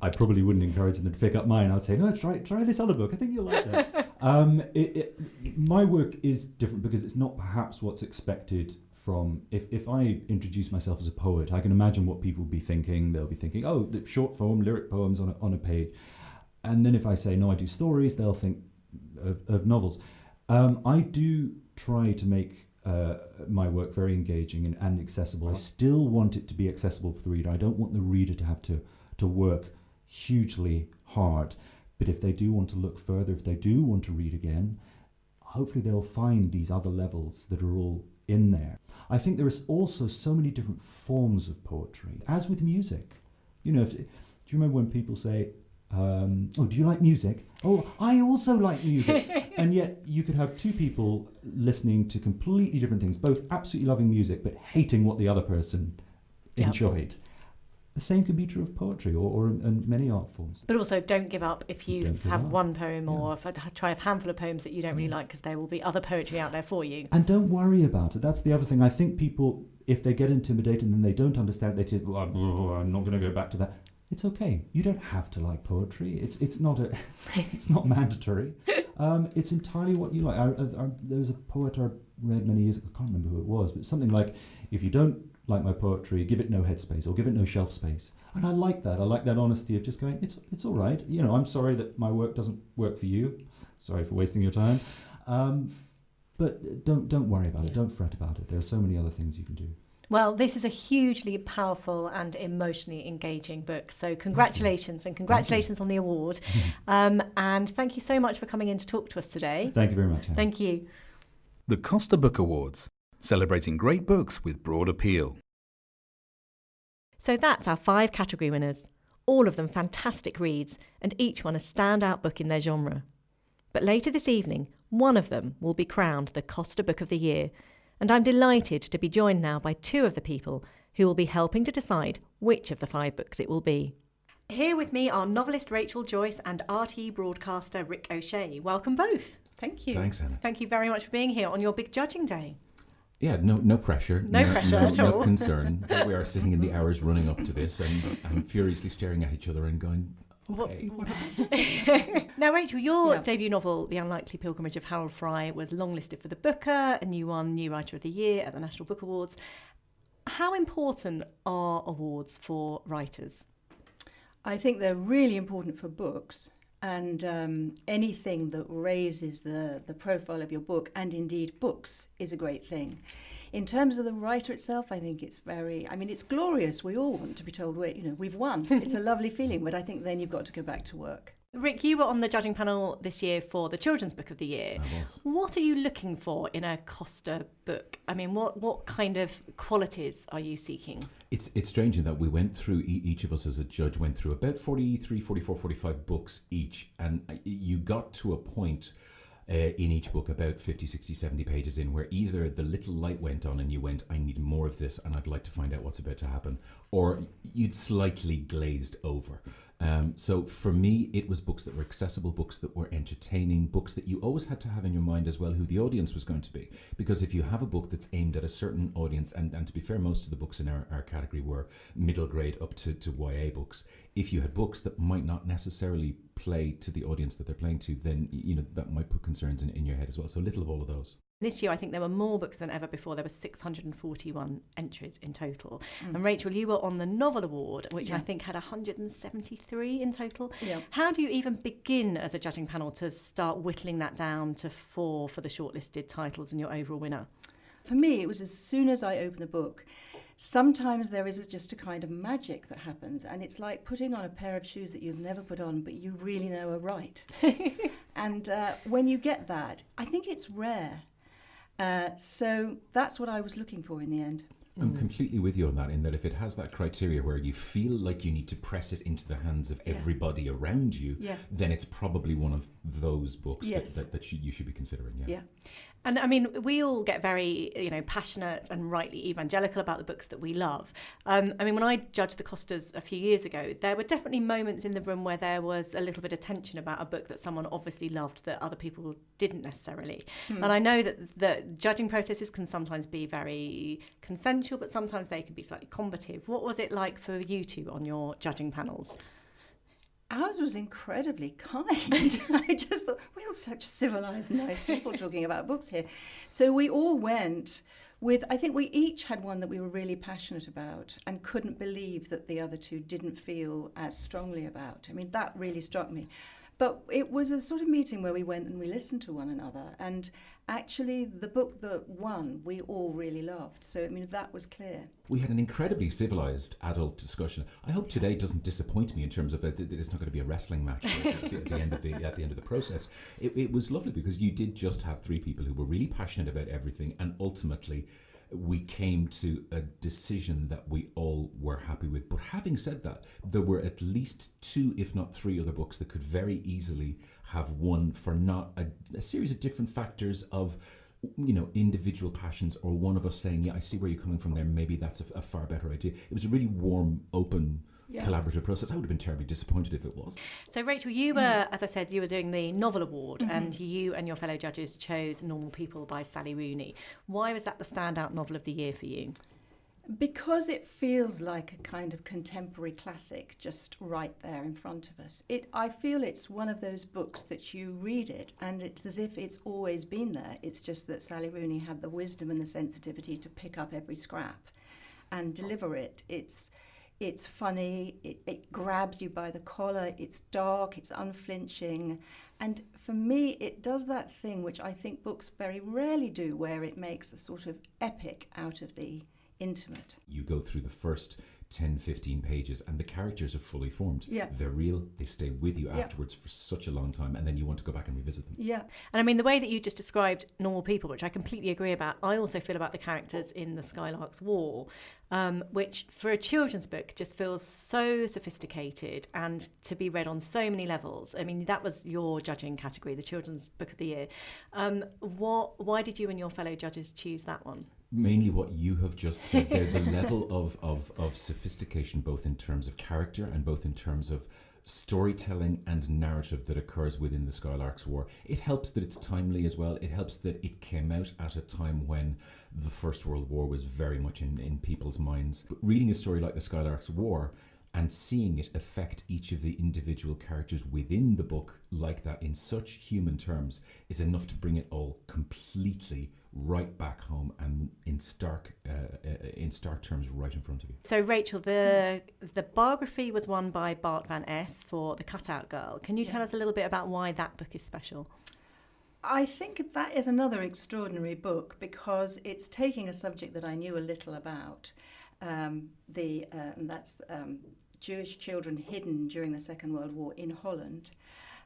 I probably wouldn't encourage them to pick up mine. I'd say, no, try this other book. I think you'll like that. My work is different because it's not perhaps what's expected from... If I introduce myself as a poet, I can imagine what people will be thinking. They'll be thinking, oh, the short form, lyric poems on a page. And then if I say, no, I do stories, they'll think of novels. I do try to make my work very engaging and accessible. I still want it to be accessible for the reader. I don't want the reader to have to work hugely hard. But if they do want to look further, if they do want to read again, hopefully they'll find these other levels that are all in there. I think there is also so many different forms of poetry, as with music. You know, do you remember when people say, oh, do you like music? Oh, I also like music. And yet you could have two people listening to completely different things, both absolutely loving music, but hating what the other person enjoyed. The same can be true of poetry or in many art forms. But also don't give up if you have one poem or if I try a handful of poems that you don't really like, because there will be other poetry out there for you. And don't worry about it. That's the other thing. I think people, if they get intimidated and then they don't understand, they say, well, I'm not going to go back to that. It's okay. You don't have to like poetry. It's not mandatory. It's entirely what you like. There was a poet I read many years ago, I can't remember who it was, but something like, if you don't like my poetry, give it no headspace or give it no shelf space. And I like that. I like that honesty of just going, it's all right. You know, I'm sorry that my work doesn't work for you. Sorry for wasting your time. But don't worry about it. Don't fret about it. There are so many other things you can do. Well, this is a hugely powerful and emotionally engaging book. So congratulations and congratulations on the award. And thank you so much for coming in to talk to us today. Thank you very much, Hannah. Thank you. The Costa Book Awards, celebrating great books with broad appeal. So that's our 5 category winners. All of them fantastic reads and each one a standout book in their genre. But later this evening, one of them will be crowned the Costa Book of the Year. And I'm delighted to be joined now by 2 of the people who will be helping to decide which of the 5 books it will be. Here with me are novelist Rachel Joyce and RTE broadcaster Rick O'Shea. Welcome both. Thank you. Thanks, Hannah. Thank you very much for being here on your big judging day. Yeah, no pressure. No pressure at all. No concern. We are sitting in the hours running up to this and furiously staring at each other and going, okay, what happens? Now, Rachel, your debut novel, The Unlikely Pilgrimage of Harold Fry, was longlisted for the Booker and you won New Writer of the Year at the National Book Awards. How important are awards for writers? I think they're really important for books, and anything that raises the profile of your book, and indeed books, is a great thing. In terms of the writer itself, I think it's it's glorious. We all want to be told we've won. It's a lovely feeling, but I think then you've got to go back to work. Rick, you were on the judging panel this year for the Children's Book of the Year. I was. What are you looking for in a Costa book? I mean, what kind of qualities are you seeking? It's strange in that we went through, each of us as a judge went through about 43, 44, 45 books each, and you got to a point in each book about 50, 60, 70 pages in where either the little light went on and you went, I need more of this and I'd like to find out what's about to happen, or you'd slightly glazed over. So for me, it was books that were accessible, books that were entertaining, books that you always had to have in your mind as well who the audience was going to be. Because if you have a book that's aimed at a certain audience, and to be fair, most of the books in our category were middle grade up to YA books. If you had books that might not necessarily play to the audience that they're playing to, then that might put concerns in your head as well. So little of all of those. This year, I think there were more books than ever before. There were 641 entries in total. And Rachel, you were on the Novel Award, which I think had 173 in total. Yeah. How do you even begin as a judging panel to start whittling that down to 4 for the shortlisted titles and your overall winner? For me, it was as soon as I opened the book. Sometimes there is just a kind of magic that happens, and it's like putting on a pair of shoes that you've never put on, but you really know are right. And when you get that, I think it's rare. So that's what I was looking for in the end. I'm completely with you on that, in that if it has that criteria where you feel like you need to press it into the hands of everybody around you, then it's probably one of those books that you should be considering. Yeah. And I mean, we all get very, passionate and rightly evangelical about the books that we love. I mean, when I judged the Costas a few years ago, there were definitely moments in the room where there was a little bit of tension about a book that someone obviously loved that other people didn't necessarily. And I know that the judging processes can sometimes be very consensual, but sometimes they can be slightly combative. What was it like for you two on your judging panels? Ours was incredibly kind. I just thought, we're all such civilised, nice people talking about books here. So we all went with, I think we each had one that we were really passionate about and couldn't believe that the other two didn't feel as strongly about. I mean, that really struck me. But it was a sort of meeting where we went and we listened to one another. And actually, the book that won, we all really loved. So, I mean, that was clear. We had an incredibly civilised adult discussion. I hope today doesn't disappoint me in terms of that it's not going to be a wrestling match at the end of the process. It was lovely because you did just have 3 people who were really passionate about everything, and ultimately we came to a decision that we all were happy with. But having said that, there were at least 2, if not 3 other books that could very easily have won for not a series of different factors of, individual passions, or one of us saying, I see where you're coming from there, maybe that's a far better idea. It was a really warm, open, collaborative process. I would have been terribly disappointed if it was. So Rachel, you were, as I said, you were doing the Novel Award, and you and your fellow judges chose Normal People by Sally Rooney. Why was that the standout novel of the year for you? Because it feels like a kind of contemporary classic just right there in front of us. I feel it's one of those books that you read it and it's as if it's always been there. It's just that Sally Rooney had the wisdom and the sensitivity to pick up every scrap and deliver it. It's funny, it grabs you by the collar, it's dark, it's unflinching. And for me, it does that thing which I think books very rarely do, where it makes a sort of epic out of the intimate. You go through the first 10, 15 pages and the characters are fully formed. Yeah. They're real, they stay with you afterwards for such a long time, and then you want to go back and revisit them. Yeah. And I mean, the way that you just described Normal People, which I completely agree about, I also feel about the characters in The Skylark's War, which for a children's book just feels so sophisticated and to be read on so many levels. I mean, that was your judging category, the Children's Book of the Year. Why did you and your fellow judges choose that one? Mainly what you have just said there, the level of sophistication, both in terms of character and both in terms of storytelling and narrative that occurs within The Skylark's War. It helps that it's timely as well. It helps that it came out at a time when the First World War was very much in people's minds. But reading a story like The Skylark's War and seeing it affect each of the individual characters within the book like that in such human terms is enough to bring it all completely right back home and in stark terms right in front of you. So Rachel, the biography was won by Bart van Es for The Cutout Girl. Can you tell us a little bit about why that book is special? I think that is another extraordinary book because it's taking a subject that I knew a little about, that's Jewish children hidden during the Second World War in Holland.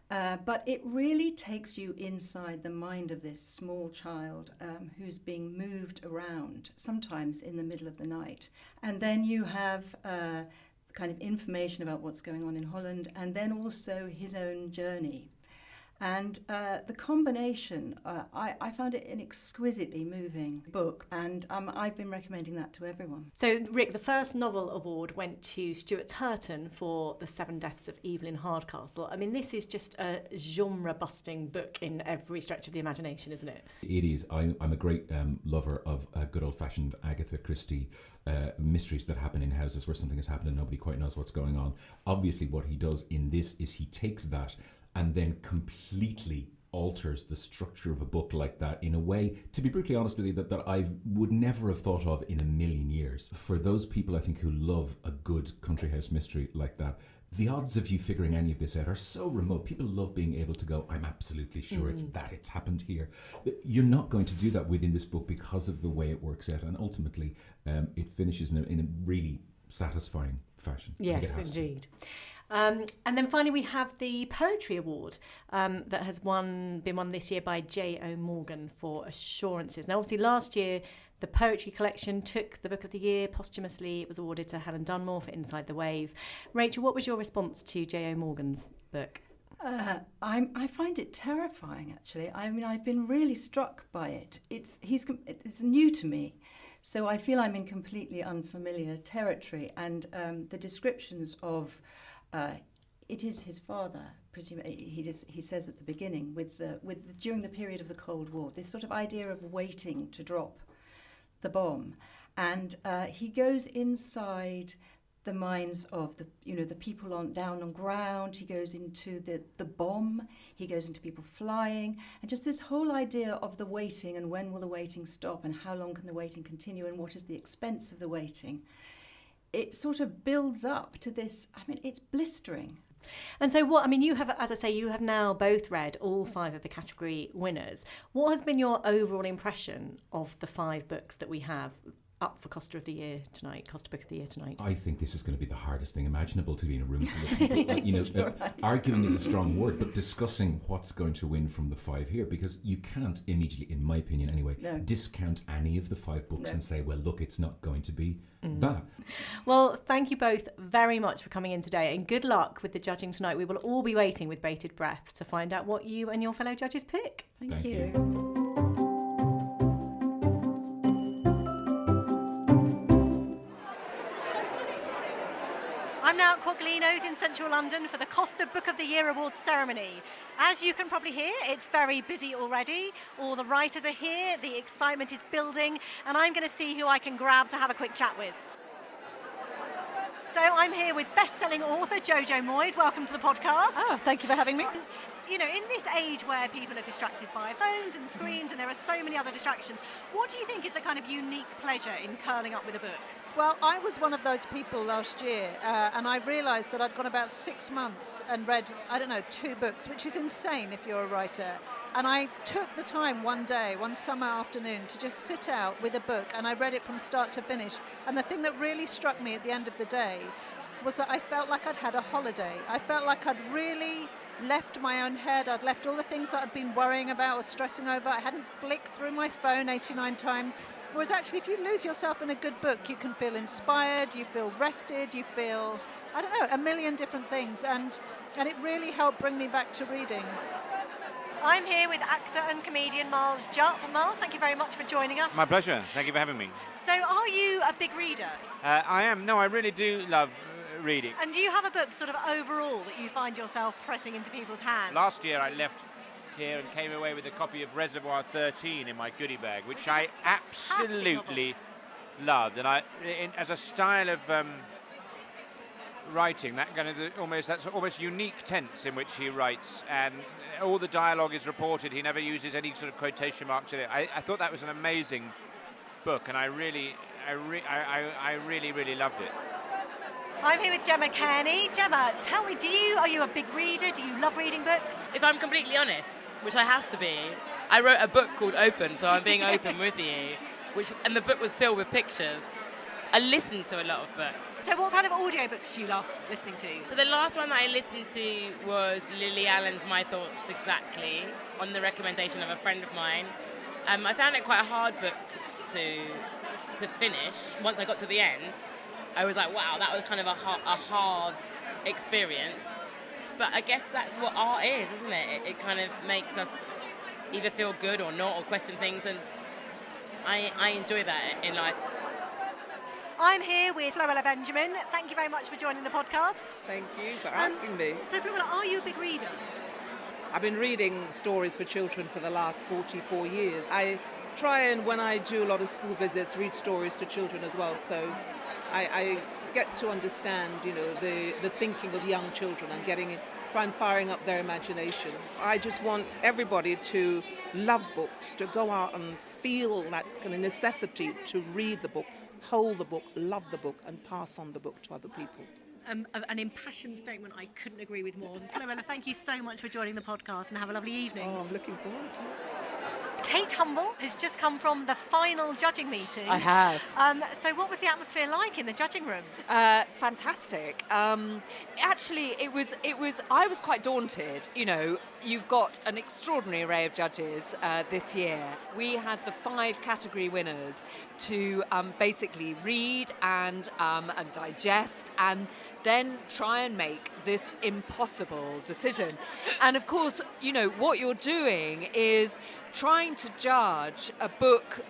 But it really takes you inside the mind of this small child who's being moved around, sometimes in the middle of the night. And then you have kind of information about what's going on in Holland, and then also his own journey. And the combination, I found it an exquisitely moving book, and I've been recommending that to everyone. So, Rick, the first novel award went to Stuart's Hurtin for The 7 Deaths of Evylyn Hardcastle. I mean, this is just a genre-busting book in every stretch of the imagination, isn't it? It is. I'm a great lover of good old-fashioned Agatha Christie mysteries that happen in houses where something has happened and nobody quite knows what's going on. Obviously, what he does in this is he takes that and then completely alters the structure of a book like that in a way, to be brutally honest with you, that I would never have thought of in a million years. For those people, I think, who love a good country house mystery like that, the odds of you figuring any of this out are so remote. People love being able to go, I'm absolutely sure it's happened here. You're not going to do that within this book because of the way it works out, and ultimately it finishes in a really satisfying fashion. Yes, indeed. And then finally we have the Poetry Award that has been won this year by Jojo Moyes for Assurances. Now, obviously last year the Poetry Collection took the Book of the Year posthumously. It was awarded to Helen Dunmore for Inside the Wave. Rachel, what was your response to Jojo Moyes' book? I find it terrifying, actually. I mean, I've been really struck by it. It's new to me, so I feel I'm in completely unfamiliar territory. And the descriptions of it is his father. He says at the beginning, during the period of the Cold War, this sort of idea of waiting to drop the bomb, and he goes inside the minds of the people down on ground. He goes into the bomb. He goes into people flying, and just this whole idea of the waiting, and when will the waiting stop, and how long can the waiting continue, and what is the expense of the waiting. It sort of builds up to this. I mean, it's blistering. And so you have, as I say, you have now both read all 5 of the category winners. What has been your overall impression of the 5 books that we have up for Costa Book of the Year tonight? I think this is going to be the hardest thing imaginable to be in a room full of people. Right. Arguing is a strong word, but discussing what's going to win from the 5 here, because you can't immediately, in my opinion anyway, discount any of the 5 books and say, well, look, it's not going to be that. Well, thank you both very much for coming in today, and good luck with the judging tonight. We will all be waiting with bated breath to find out what you and your fellow judges pick. Thank you. I'm now at Quaglino's in central London for the Costa Book of the Year Awards ceremony. As you can probably hear, it's very busy already. All the writers are here, the excitement is building, and I'm going to see who I can grab to have a quick chat with. So I'm here with best-selling author Jojo Moyes. Welcome to the podcast. Oh, thank you for having me. In this age where people are distracted by phones and screens and there are so many other distractions, what do you think is the kind of unique pleasure in curling up with a book? Well, I was one of those people last year, and I realised that I'd gone about 6 months and read, 2 books, which is insane if you're a writer. And I took the time one summer afternoon, to just sit out with a book, and I read it from start to finish. And the thing that really struck me at the end of the day was that I felt like I'd had a holiday. I felt like I'd really left my own head. I'd left all the things that I'd been worrying about or stressing over. I hadn't flicked through my phone 89 times. Whereas actually, if you lose yourself in a good book, you can feel inspired, you feel rested, you feel, a million different things. And it really helped bring me back to reading. I'm here with actor and comedian Miles Jupp. Miles, thank you very much for joining us. My pleasure. Thank you for having me. So are you a big reader? I am. No, I really do love reading. And do you have a book sort of overall that you find yourself pressing into people's hands? Last year I left here and came away with a copy of Reservoir 13 in my goodie bag, which I absolutely loved. And as a style of writing, that kind of that's almost unique tense in which he writes, and all the dialogue is reported. He never uses any sort of quotation marks in it. I thought that was an amazing book, and I really loved it. I'm here with Gemma Kearney. Gemma, tell me, are you a big reader? Do you love reading books? If I'm completely honest, which I have to be, I wrote a book called Open, so I'm being open with you, and the book was filled with pictures. I listen to a lot of books. So what kind of audiobooks do you love listening to? So the last one that I listened to was Lily Allen's My Thoughts Exactly, on the recommendation of a friend of mine. I found it quite a hard book to finish. Once I got to the end, I was like, wow, that was kind of a hard experience. But I guess that's what art is, isn't it? It kind of makes us either feel good or not, or question things, and I enjoy that in life. I'm here with Floella Benjamin. Thank you very much for joining the podcast. Thank you for asking me. So Floella, are you a big reader? I've been reading stories for children for the last 44 years. I try and, when I do a lot of school visits, read stories to children as well. So I get to understand, the thinking of young children. I'm getting try and firing up their imagination. I just want everybody to love books, to go out and feel that kind of necessity to read the book, hold the book, love the book, and pass on the book to other people. An impassioned statement I couldn't agree with more. Philomena, thank you so much for joining the podcast and have a lovely evening. Oh, I'm looking forward to it. Kate Humble has just come from the final judging meeting. I have. So what was the atmosphere like in the judging room? Fantastic. Actually, it was. I was quite daunted. You know, you've got an extraordinary array of judges this year. We had the 5 category winners to basically read and digest and then try and make this impossible decision. And of course, you know, what you're doing is trying to judge a book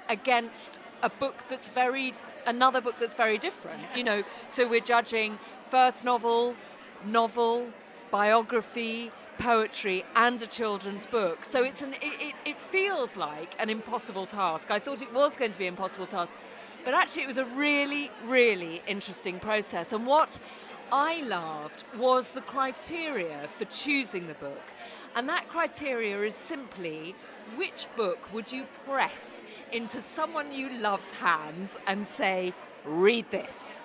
against a book that's another book that's very different. You know, so we're judging first novel, biography, poetry, and a children's book. So it feels like an impossible task. I thought it was going to be an impossible task, but actually it was a really, really interesting process. And what I loved was the criteria for choosing the book. And that criteria is simply, which book would you press into someone you love's hands and say, read this?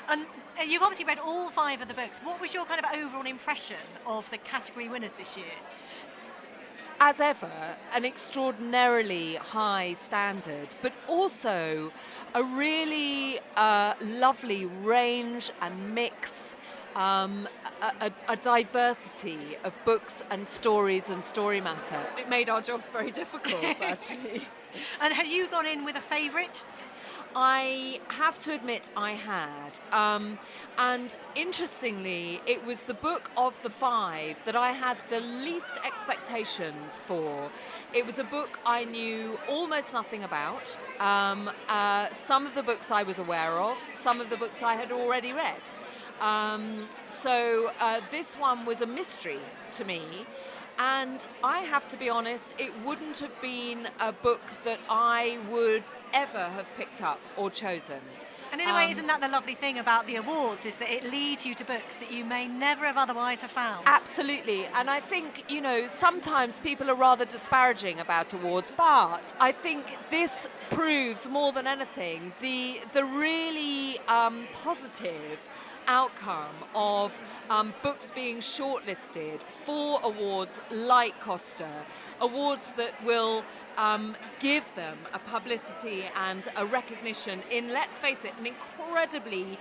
And you've obviously read all 5 of the books. What was your kind of overall impression of the category winners this year? As ever, an extraordinarily high standard, but also a really lovely range and mix, a diversity of books and stories and story matter. It made our jobs very difficult, actually. And had you gone in with a favourite? I have to admit I had. And interestingly, it was the book of the 5 that I had the least expectations for. It was a book I knew almost nothing about. Some of the books I was aware of, some of the books I had already read. So this one was a mystery to me. And I have to be honest, it wouldn't have been a book that I would ever have picked up or chosen. And in a way, isn't that the lovely thing about the awards, is that it leads you to books that you may never have otherwise have found? Absolutely. And I think, you know, sometimes people are rather disparaging about awards, but I think this proves more than anything the really positive outcome of books being shortlisted for awards like Kosta, awards that will give them a publicity and a recognition in, let's face it, an incredibly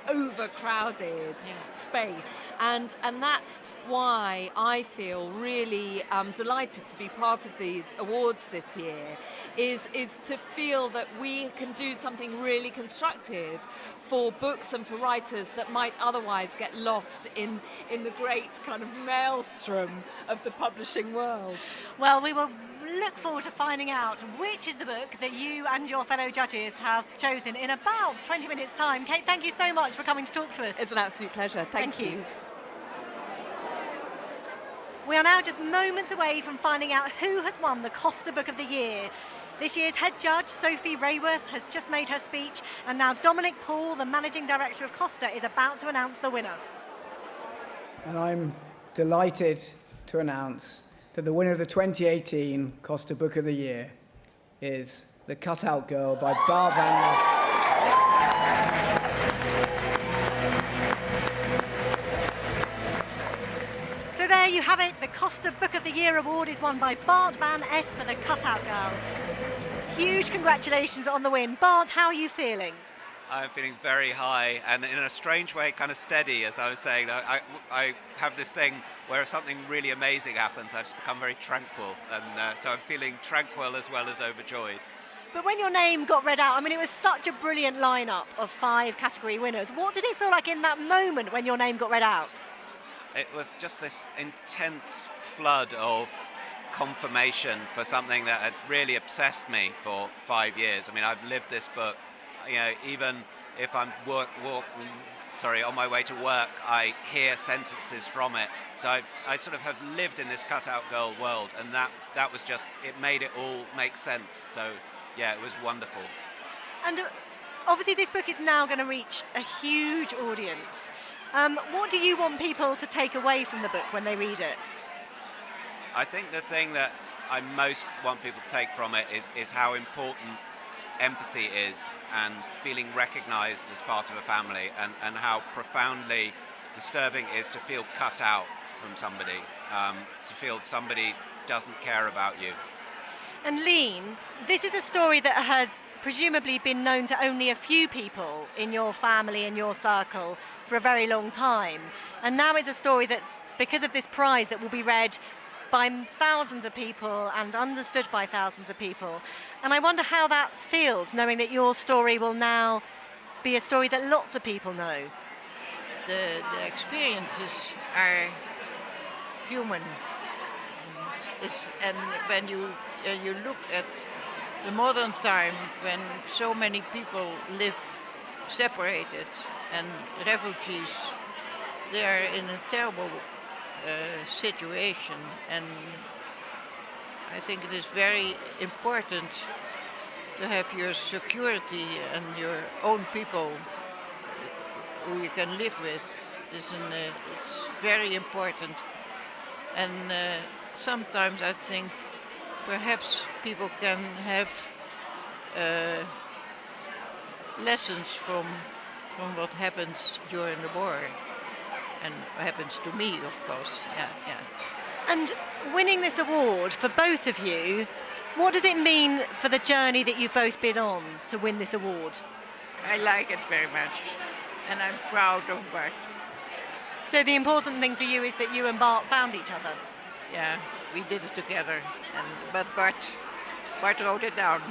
overcrowded space. And that's why I feel really delighted to be part of these awards this year, is to feel that we can do something really constructive for books and for writers that might otherwise get lost in the great kind of maelstrom of the publishing world. Well, we will look forward to finding out which is the book that you and your fellow judges have chosen in about 20 minutes' time. Kate, thank you so much for coming to talk to us. It's an absolute pleasure. Thank you. We are now just moments away from finding out who has won the Costa Book of the Year. This year's head judge, Sophie Raworth, has just made her speech, and now Dominic Paul, the managing director of Costa, is about to announce the winner. And I'm delighted to announce that the winner of the 2018 Costa Book of the Year is The Cutout Girl by Bart Van Ness. So there you have it. The Costa Book of the Year award is won by Bart Van Ness for The Cutout Girl. Huge congratulations on the win. Bart, how are you feeling? I'm feeling very high and in a strange way kind of steady, as I was saying. I have this thing where if something really amazing happens, I just become very tranquil. And so I'm feeling tranquil as well as overjoyed. But when your name got read out, I mean, it was such a brilliant lineup of 5 category winners. What did it feel like in that moment when your name got read out? It was just this intense flood of confirmation for something that had really obsessed me for 5 years. I mean, I've lived this book. You know, even if I'm on my way to work, I hear sentences from it. So I sort of have lived in this cutout girl world, and that was just, it made it all make sense. So yeah, it was wonderful. And obviously this book is now going to reach a huge audience. What do you want people to take away from the book when they read it? I think the thing that I most want people to take from it is how important empathy is, and feeling recognised as part of a family, and how profoundly disturbing it is to feel cut out from somebody, to feel somebody doesn't care about you. And Lean, this is a story that has presumably been known to only a few people in your family and your circle for a very long time. And now it's a story that's, because of this prize, that will be read by thousands of people and understood by thousands of people. And I wonder how that feels, knowing that your story will now be a story that lots of people know. The experiences are human. And when you look at the modern time, when so many people live separated and refugees, they are in a terrible situation, and I think it is very important to have your security and your own people who you can live with. It's very important, and sometimes I think perhaps people can have lessons from what happens during the war. And happens to me, of course. Yeah. And winning this award for both of you, what does it mean for the journey that you've both been on to win this award? I like it very much, and I'm proud of Bart. So the important thing for you is that you and Bart found each other? Yeah, we did it together, but Bart wrote it down.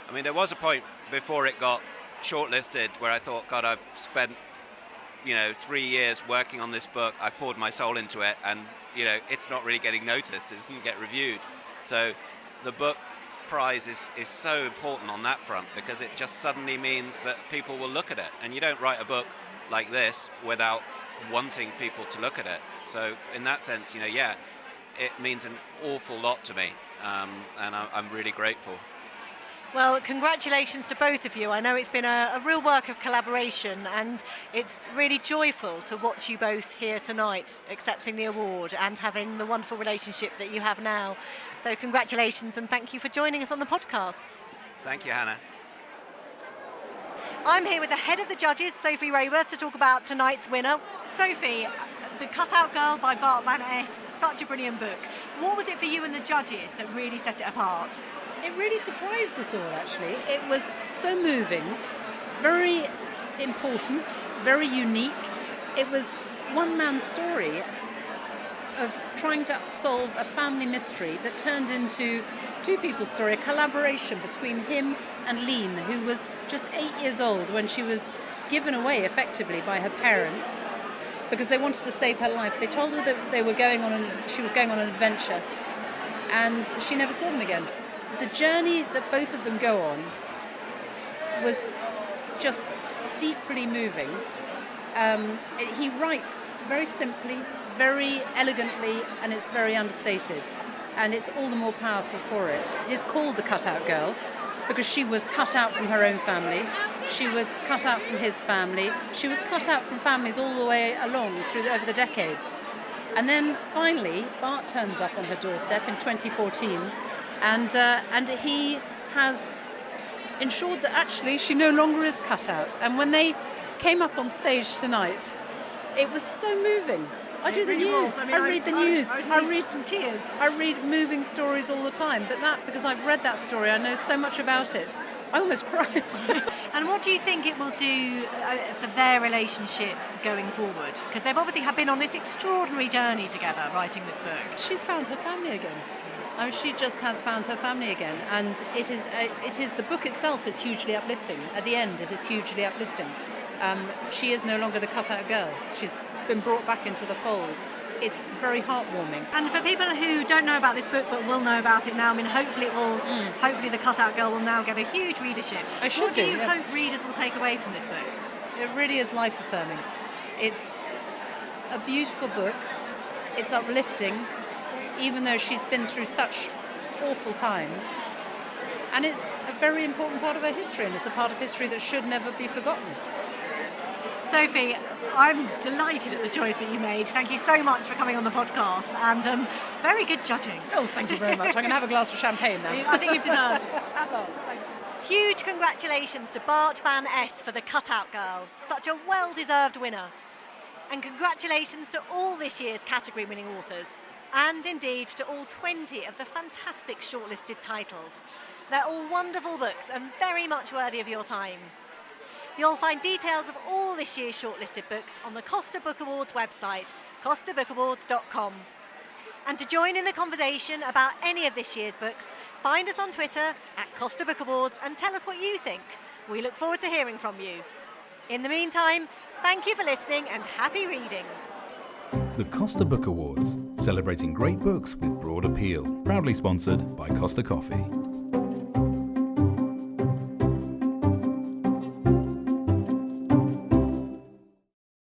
I mean, there was a point before it got shortlisted where I thought, God, I've spent 3 years working on this book. I've poured my soul into it, and it's not really getting noticed. It doesn't get reviewed. So the book prize is so important on that front, because it just suddenly means that people will look at it, and you don't write a book like this without wanting people to look at it. So in that sense, it means an awful lot to me, and I'm really grateful. Well, congratulations to both of you. I know it's been a real work of collaboration, and it's really joyful to watch you both here tonight accepting the award and having the wonderful relationship that you have now. So congratulations, and thank you for joining us on the podcast. Thank you, Hannah. I'm here with the head of the judges, Sophie Raworth, to talk about tonight's winner. Sophie, The Cutout Girl by Bart van Es, such a brilliant book. What was it for you and the judges that really set it apart? It really surprised us all, actually. It was so moving, very important, very unique. It was one man's story of trying to solve a family mystery that turned into two people's story, a collaboration between him and Lean, who was just 8 years old when she was given away effectively by her parents because they wanted to save her life. They told her that she was going on an adventure, and she never saw them again. The journey that both of them go on was just deeply moving. He writes very simply, very elegantly, and it's very understated. And it's all the more powerful for it. It is called The Cutout Girl because she was cut out from her own family. She was cut out from his family. She was cut out from families all the way along over the decades. And then finally, Bart turns up on her doorstep in 2014. And he has ensured that actually she no longer is cut out. And when they came up on stage tonight, it was so moving. I do the news. I read the news. I read tears. I read moving stories all the time. But because I've read that story, I know so much about it. I almost cried. And what do you think it will do for their relationship going forward? Because they've obviously been on this extraordinary journey together, writing this book. She's found her family again. I mean, she just has found her family again, and it is the book itself is hugely uplifting. At the end, it is hugely uplifting. She is no longer the cutout girl. She's been brought back into the fold. It's very heartwarming. And for people who don't know about this book but will know about it now, I mean, hopefully hopefully The Cutout Girl will now get a huge readership. What do you hope readers will take away from this book? It really is life-affirming. It's a beautiful book. It's uplifting, even though she's been through such awful times. And it's a very important part of our history, and it's a part of history that should never be forgotten. Sophie, I'm delighted at the choice that you made. Thank you so much for coming on the podcast, and very good judging. Oh, thank you very much. I'm going to have a glass of champagne now. I think you've deserved it. Oh, thank you. Huge congratulations to Bart van Es for The Cutout Girl, such a well-deserved winner. And congratulations to all this year's category-winning authors, and indeed to all 20 of the fantastic shortlisted titles. They're all wonderful books and very much worthy of your time. You'll find details of all this year's shortlisted books on the Costa Book Awards website, costabookawards.com. And to join in the conversation about any of this year's books, find us on Twitter at Costa Book Awards and tell us what you think. We look forward to hearing from you. In the meantime, thank you for listening and happy reading. The Costa Book Awards, celebrating great books with broad appeal. Proudly sponsored by Costa Coffee.